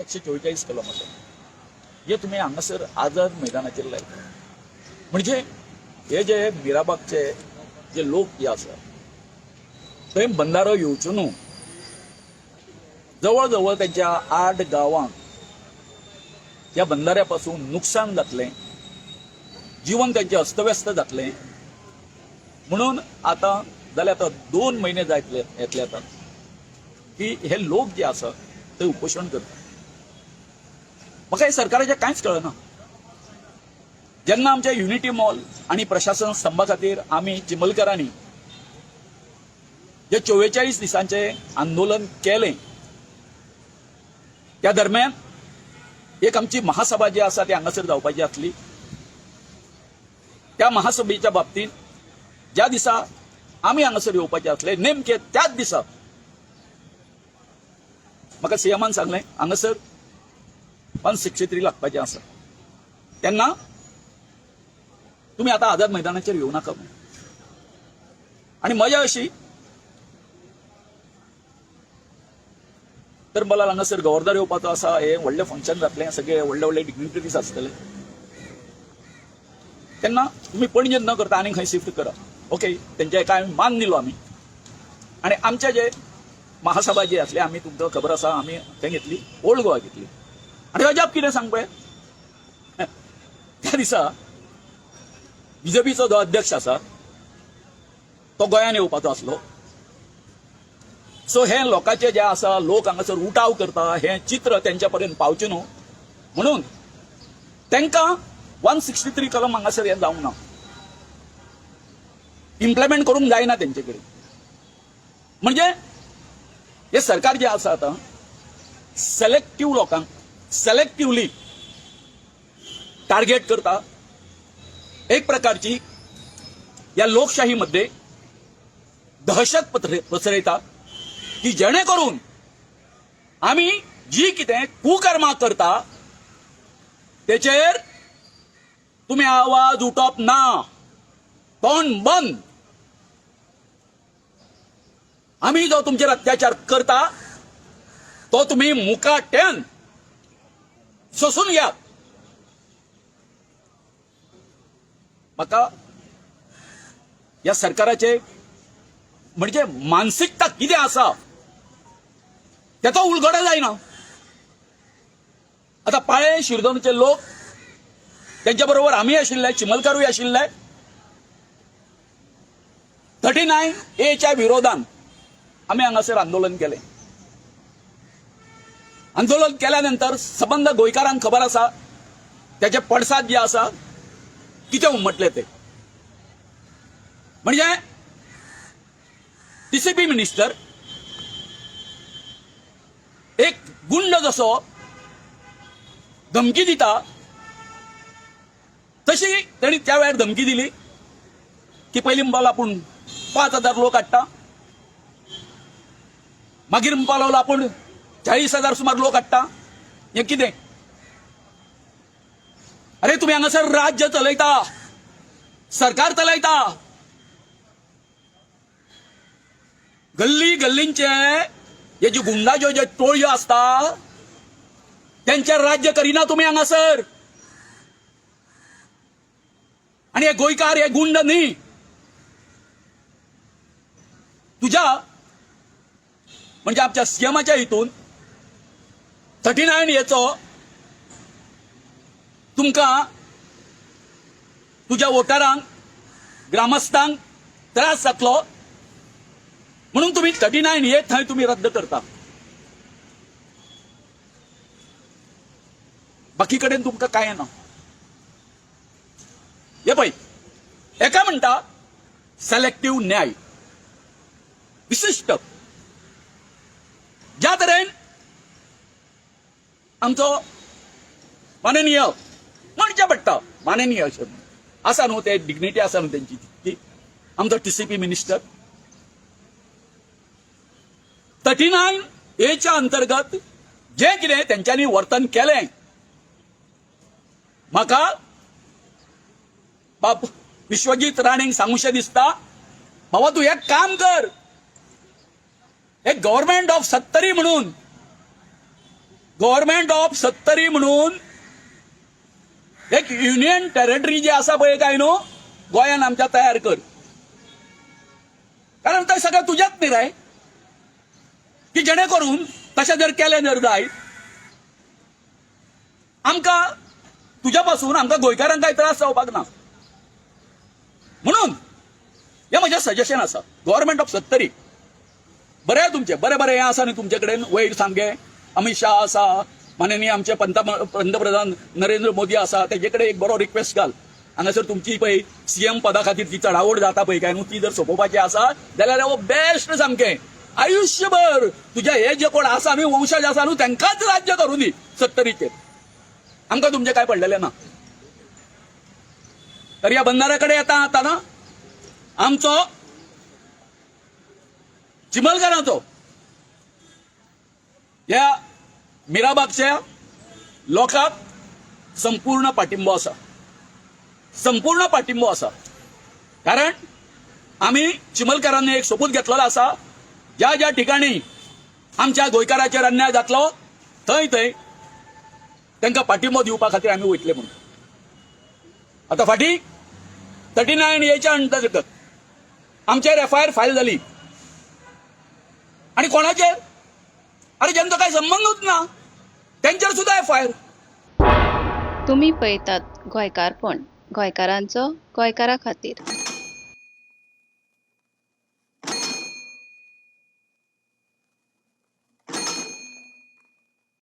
744 कलम आसा हे तुम्ही हांगासर आझाद मैदानाचेर लायता. म्हणजे हे जे मिराबागचे जे लोक जे आसा थंय बंधारो येवचो न्हू, जवळ जवळ त्यांच्या 8 गावांक ह्या बंधाऱ्यापासून नुकसान जातलें, जीवन त्यांचे अस्तव्यस्त जातलें. म्हणून आता जाल्यार आता 2 महिने येतले आता की हे लोक जे आसा ते उपोशण करतात. म्हाका हे सरकाराचें कांयच कळना. जेन्ना आमच्या युनिटी मॉल आणि प्रशासन स्तंभा खातीर आमी चिमलकरांनी जे 44 दिसांचे आंदोलन केलें, त्या दरम्यान एक आमची महासभा जी आसा ती हांगासर जावपाची आसली. त्या महासभेच्या बाबतीत ज्या दिसा आमी हांगासर येवपाचे आसले नेमके त्याच दिसा म्हाका सीएमान सांगलें हांगासर 163 लागपाचें आसा. तेन्ना तुम्ही आता आझाद मैदानाचेर येवं नाका. आणि मजा अशी तर मला हांगासर गव्हर्नर येवपाचो आसा, हे व्हडलें फंक्शन जातलें, सगळे व्हडले व्हडले डिग्निटरीज आसतले. तेन्ना तुम्ही पणजेन न करता आनी खंय शिफ्ट करा. ओके, तेंचे काय मान दिलो आमी. आणि आमचे जे महासभा जी आसली आमी तुमकां खबर आसा आमी थंय घेतली, ओल्ड गोवा घेतली. आणि अजाप कितें सांग पळय, त्या दिसा बीजेपीचो जो अध्यक्ष आसा तो गोंयान येवपाचो आसलो. सो हे लोकांचे जे आसा लोक हांगासर उठाव करता हे चित्र तेंच्या पर्यंत पावचें न्हू म्हणून तांकां 163 कलम हांगासर हे जावंक ना, इम्प्लिमेंट करूंक जायना तेंचे कडेन. म्हणजे हे सरकार जे आसा आतां सिलेक्टिव्ह लोकांक सिलेक्टिव्हली टार्गेट करता. एक प्रकारची या लोकशाहीमध्ये दहशत पसरयता की जेणेकरून आम्ही जी कितें कुकर्मां करता तेचेर तुम्ही आवाज उठोवप ना, तोंड बंद. आम्ही जो तुमचेर अत्याचार करता तो तुम्ही मुकाट्यान सोसून घ्या. म्हाका या सरकाराचे म्हणजे मानसिकता कितें आसा तेचो उलगडो जायना. आता पाळे शिरदोनचे लोक त्यांच्या बरोबर आम्ही आशिल्ले, चिमलकारूय आशिल्ले. 39A च्या विरोधान आम्ही हांगासर आंदोलन केले. आंदोलन केल्यानंतर सबंद गोंयकारांक खबर आसा त्याचे पडसाद जे आसा कितें उमटले ते. म्हणजे टीसीपी मिनिस्टर एक गुंड जसो धमकी दिता तशी ताणी त्या वेळार धमकी दिली की पयलीं म्हणपाक आपूण 5,000 लोक हाडटा, मागीर म्हणपाक लागलो आपूण 40,000 सुमार लोक हाडटा. हें कितें? अरे तुम्ही हांगासर राज्य चलयता, सरकार चलयता. गल्ली गल्लींचे हे जी गुंडाच्यो जे टोळयो आसता त्यांचे राज्य करिना तुम्ही हांगासर. आणि हे गोंयकार हे गुंड न्ही. तुझ्या म्हणजे आमच्या सीएमाच्या हितून 39A तुमकां तुझ्या वोटरांक ग्रामस्थांक त्रास जातलो म्हणून तुम्ही 39A थंय तुम्ही रद्द करता. बाकी कडेन तुमकां कांय ना. हे पळय, एका म्हणटा सिलेक्टिव्ह न्याय, विशिष्ट. ज्या तरेन आमचो माननीय म्हणचे पडटा माननीय आसा न्हू, ते डिग्निटी आसा न्हू तेंची ती, आमचो टीसीपी मिनिस्टर 39A च्या अंतर्गत जे कितें तेंच्यांनी वर्तन केलें म्हाका बाप विश्वजीत राणेंक सांगूशें दिसता, बाबा तू एक काम कर, एक गव्हर्नमेंट ऑफ 70 म्हणून गव्हर्नमेंट ऑफ सत्तरी म्हणून एक युनियन टेरिटरी जे आसा पळय काय न्हू गोंयान आमच्या तयार कर, कारण ते सगळं तुझ्याच न्ही रे, की जेणे करून तशें जर केलें जर जायत आमकां तुज्या पासून आमकां गोंयकारांक कांय त्रास जावपाक ना. म्हणून हे म्हजें सजेशन आसा गव्हर्नमेंट ऑफ सत्तरी. बरें तुमचे बरें बरें हें आसा न्ही तुमचे कडेन वयर सामकें, अमित शाह आसा, माननीय आमचे पंतप्रधान नरेंद्र मोदी आसा, तेजे कडेन एक बरो रिक्वेस्ट घाल. हांगासर तुमची पळय सीएम पदा खातीर जी चडावड जाता पळय काय न्हू ती जर सोंपोवपाची आसा जाल्यार हो बेस्ट सामकें. आयुश्यभर तुज्या हे जे कोण आसा न्ही वंशज आसा न्हू तांकांच राज्य करूं दी सत्तरीचेर, आमकां तुमचे काय पडलेलें ना. तर ह्या बंधाऱ्याकडे येता आताना आमचो चिमलकारांचो ह्या मिराबागच्या लोकांक संपूर्ण पाठिंबो आसा, संपूर्ण पाठिंबो आसा. कारण आमी चिमलकारांनी एक सोपूत घेतलेलो आसा, ज्या ज्या ठिकाणी आमच्या गोंयकाराचेर अन्याय जातलो थंय थंय तांकां पाठिंबो दिवपा खातीर आमी वयतले म्हणून. आतां फाटीं 39A अंतर्गत आमचेर FIR फायल जाली आणि कोणाचेर, अरे ज्यांचा काही संबंधच ना त्यांच्यावर सुद्धा FIR. तुम्ही पळयतात गोंयकारपण, गोंयकारांचो गोंयकारा खातीर.